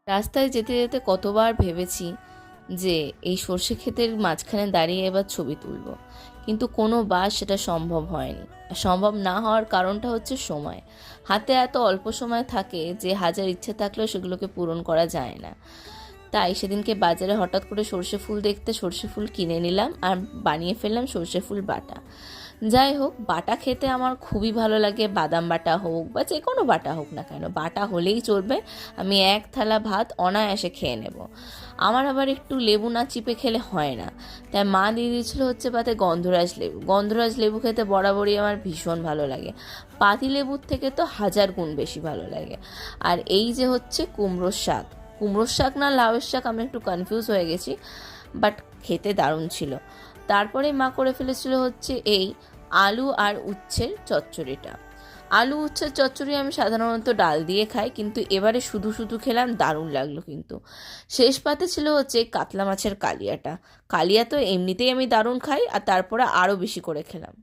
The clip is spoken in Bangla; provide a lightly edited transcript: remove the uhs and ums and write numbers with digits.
রাস্তায় যেতে যেতে কতবার ভেবেছি যে এই সর্ষে ক্ষেতের মাঝখানে দাঁড়িয়ে এবার ছবি তুলব, কিন্তু কোনো বার সেটা সম্ভব হয়নি। সম্ভব না হওয়ার কারণটা হচ্ছে সময়। হাতে এত অল্প সময় থাকে যে হাজার ইচ্ছে থাকলেও সেগুলোকে পূরণ করা যায় না। তাই সেদিনকে বাজারে হঠাৎ করে সর্ষে ফুল দেখতে সর্ষে ফুল কিনে নিলাম আর বানিয়ে ফেললাম সর্ষে ফুল বাটা। যাই হোক, বাটা খেতে আমার খুবই ভালো লাগে। বাদাম বাটা হোক বা যে কোনো বাটা হোক না কেন, বাটা হলেই চলবে। আমি এক থালা ভাত অনায়াসে খেয়ে নেব। আমার আবার একটু লেবু না চিপে খেলে হয় না। তাই মা দিয়ে দিয়েছিল হচ্ছে পাতে গন্ধরাজ লেবু। গন্ধরাজ লেবু খেতে বরাবরই আমার ভীষণ ভালো লাগে। পাতি লেবুর থেকে তো হাজার গুণ বেশি ভালো লাগে। আর এই যে হচ্ছে কুমড়োর শাক, কুমড়োর শাক না লাউয়ের শাক আমি একটু কনফিউজ হয়ে গেছি, বাট খেতে দারুণ ছিল। তারপরে মা করে ফেলেছিল হচ্ছে এই আলু আর উচ্ছের চচ্চড়িটা। আলু উচ্ছের চচ্চড়ি আমি সাধারণত ডাল দিয়ে খাই, কিন্তু এবারে শুধু শুধু খেলাম, দারুণ লাগলো। কিন্তু শেষ পাতে ছিল হচ্ছে কাতলা মাছের কালিয়াটা। কালিয়া তো এমনিতেই আমি দারুণ খাই, আর তারপরে আরও বেশি করে খেলাম।